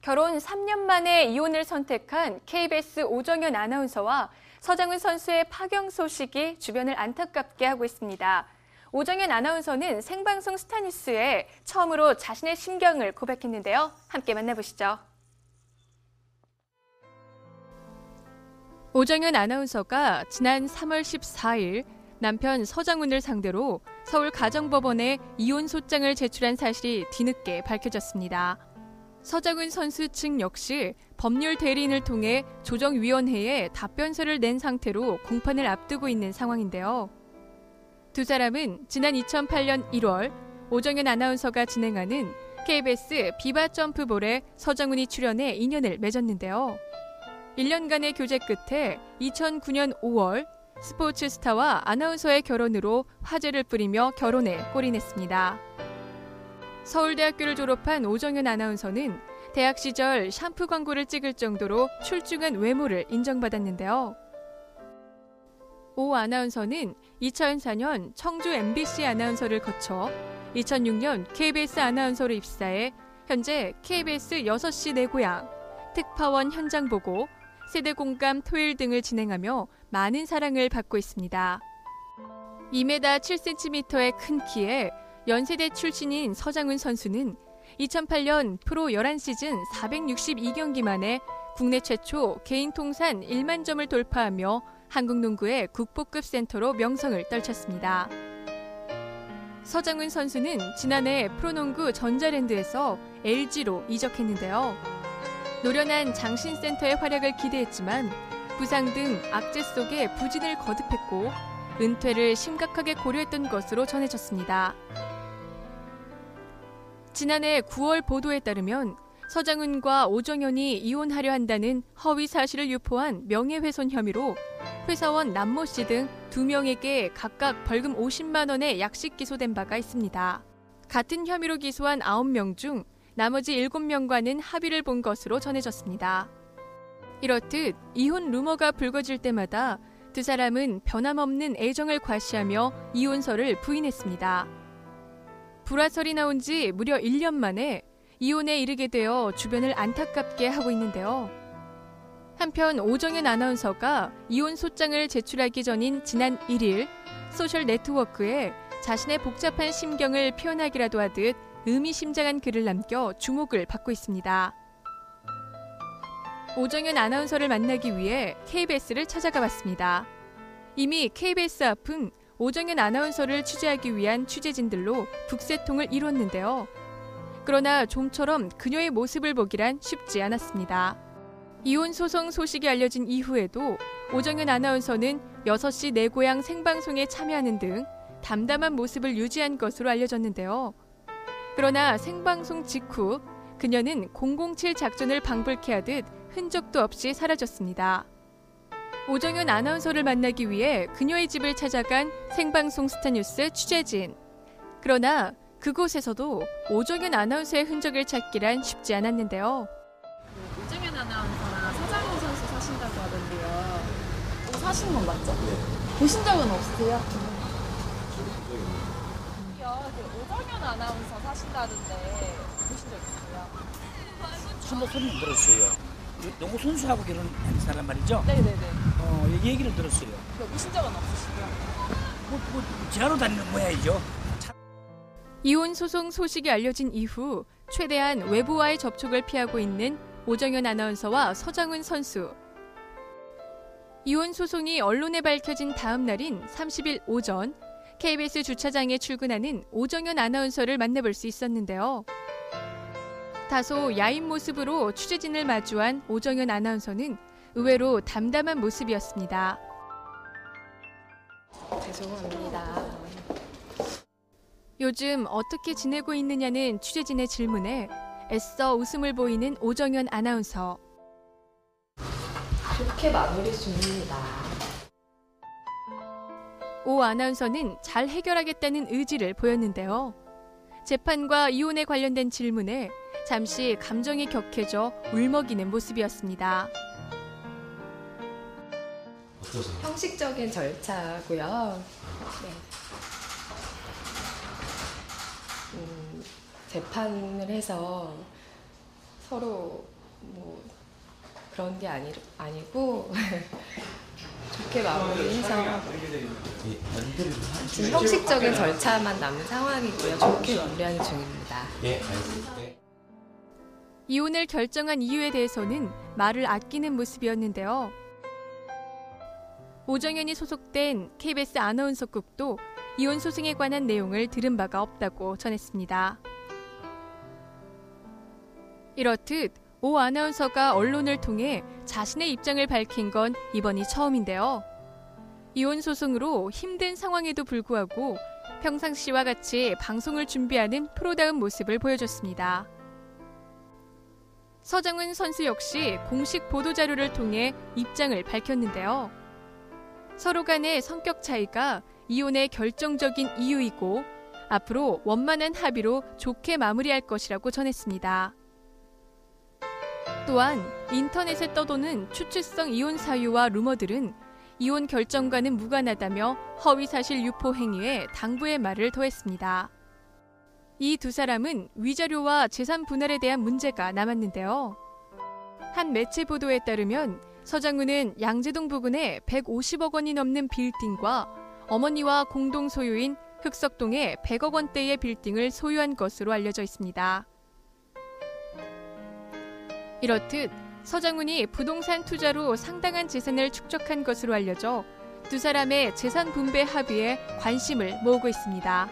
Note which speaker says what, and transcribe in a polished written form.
Speaker 1: 결혼 3년 만에 이혼을 선택한 KBS 오정연 아나운서와 서장훈 선수의 파경 소식이 주변을 안타깝게 하고 있습니다. 오정연 아나운서는 생방송 스타뉴스에 처음으로 자신의 심경을 고백했는데요. 함께 만나보시죠. 오정연 아나운서가 지난 3월 14일 남편 서장훈을 상대로 서울 가정법원에 이혼 소장을 제출한 사실이 뒤늦게 밝혀졌습니다. 서장훈 선수 측 역시 법률 대리인을 통해 조정위원회에 답변서를 낸 상태로 공판을 앞두고 있는 상황인데요. 두 사람은 지난 2008년 1월 오정연 아나운서가 진행하는 KBS 비바 점프볼에 서장훈이 출연해 인연을 맺었는데요. 1년간의 교제 끝에 2009년 5월 스포츠 스타와 아나운서의 결혼으로 화제를 뿌리며 결혼에 골인했습니다. 서울대학교를 졸업한 오정연 아나운서는 대학 시절 샴푸 광고를 찍을 정도로 출중한 외모를 인정받았는데요. 오 아나운서는 2004년 청주 MBC 아나운서를 거쳐 2006년 KBS 아나운서로 입사해 현재 KBS 6시 내 고향, 특파원 현장 보고, 세대공감 토요일 등을 진행하며 많은 사랑을 받고 있습니다. 2m 7cm의 큰 키에 연세대 출신인 서장훈 선수는 2008년 프로 11시즌 462경기 만에 국내 최초 개인 통산 1만 점을 돌파하며 한국 농구의 국보급 센터로 명성을 떨쳤습니다. 서장훈 선수는 지난해 프로농구 전자랜드에서 LG로 이적했는데요. 노련한 장신센터의 활약을 기대했지만 부상 등 악재 속에 부진을 거듭했고 은퇴를 심각하게 고려했던 것으로 전해졌습니다. 지난해 9월 보도에 따르면 서장훈과 오정연이 이혼하려 한다는 허위 사실을 유포한 명예훼손 혐의로 회사원 남모 씨 등 2명에게 각각 벌금 50만 원의 약식 기소된 바가 있습니다. 같은 혐의로 기소한 9명 중 나머지 7명과는 합의를 본 것으로 전해졌습니다. 이렇듯 이혼 루머가 불거질 때마다 두 사람은 변함없는 애정을 과시하며 이혼설을 부인했습니다. 불화설이 나온 지 무려 1년 만에 이혼에 이르게 되어 주변을 안타깝게 하고 있는데요. 한편 오정연 아나운서가 이혼 소장을 제출하기 전인 지난 1일 소셜 네트워크에 자신의 복잡한 심경을 표현하기라도 하듯 의미심장한 글을 남겨 주목을 받고 있습니다. 오정연 아나운서를 만나기 위해 KBS를 찾아가 봤습니다. 이미 KBS 앞은 오정연 아나운서를 취재하기 위한 취재진들로 북새통을 이뤘는데요. 그러나 좀처럼 그녀의 모습을 보기란 쉽지 않았습니다. 이혼 소송 소식이 알려진 이후에도 오정연 아나운서는 6시 내 고향 생방송에 참여하는 등 담담한 모습을 유지한 것으로 알려졌는데요. 그러나 생방송 직후 그녀는 007 작전을 방불케 하듯 흔적도 없이 사라졌습니다. 오정연 아나운서를 만나기 위해 그녀의 집을 찾아간 생방송 스타뉴스 취재진. 그러나 그곳에서도 오정연 아나운서의 흔적을 찾기란 쉽지 않았는데요.
Speaker 2: 오정연 아나운서랑 서장훈 선수 사신다고 하던데요. 사시는 건 맞죠? 네. 보신 적은 없으세요? 오정연 아나운서 사신다는데 보신 적 있어요?
Speaker 3: 한번 소문 들었어요. 농구 선수하고 결혼한 사람 말이죠?
Speaker 2: 네네네.
Speaker 3: 얘기를 들었어요.
Speaker 2: 보신 적은 없으시고요?
Speaker 3: 지하로 다니는 모양이죠.
Speaker 1: 이혼 소송 소식이 알려진 이후 최대한 외부와의 접촉을 피하고 있는 오정연 아나운서와 서장훈 선수. 이혼 소송이 언론에 밝혀진 다음 날인 30일 오전 KBS 주차장에 출근하는 오정연 아나운서를 만나볼 수 있었는데요. 다소 야인 모습으로 취재진을 마주한 오정연 아나운서는 의외로 담담한 모습이었습니다.
Speaker 2: 죄송합니다.
Speaker 1: 요즘 어떻게 지내고 있느냐는 취재진의 질문에 애써 웃음을 보이는 오정연 아나운서.
Speaker 2: 좋게 마무리 중입니다.
Speaker 1: 오 아나운서는 잘 해결하겠다는 의지를 보였는데요. 재판과 이혼에 관련된 질문에 잠시 감정이 격해져 울먹이는 모습이었습니다.
Speaker 2: 형식적인 절차고요. 네. 재판을 해서
Speaker 4: 서로 뭐 그런 게 아니고 좋게 마무리해서 지금 형식적인 절차만 남은 상황이고요. 좋게 마무리하는 중입니다.
Speaker 5: 예, 알겠습니다.
Speaker 1: 이혼을 결정한 이유에 대해서는 말을 아끼는 모습이었는데요. 오정현이 소속된 KBS 아나운서국도 이혼 소송에 관한 내용을 들은 바가 없다고 전했습니다. 이렇듯 오 아나운서가 언론을 통해 자신의 입장을 밝힌 건 이번이 처음인데요. 이혼 소송으로 힘든 상황에도 불구하고 평상시와 같이 방송을 준비하는 프로다운 모습을 보여줬습니다. 서장훈 선수 역시 공식 보도자료를 통해 입장을 밝혔는데요. 서로 간의 성격 차이가 이혼의 결정적인 이유이고 앞으로 원만한 합의로 좋게 마무리할 것이라고 전했습니다. 또한 인터넷에 떠도는 추측성 이혼 사유와 루머들은 이혼 결정과는 무관하다며 허위사실 유포 행위에 당부의 말을 더했습니다. 이 두 사람은 위자료와 재산 분할에 대한 문제가 남았는데요. 한 매체 보도에 따르면 서장훈은 양재동 부근에 150억 원이 넘는 빌딩과 어머니와 공동 소유인 흑석동에 100억 원대의 빌딩을 소유한 것으로 알려져 있습니다. 이렇듯 서장훈이 부동산 투자로 상당한 재산을 축적한 것으로 알려져 두 사람의 재산 분배 합의에 관심을 모으고 있습니다.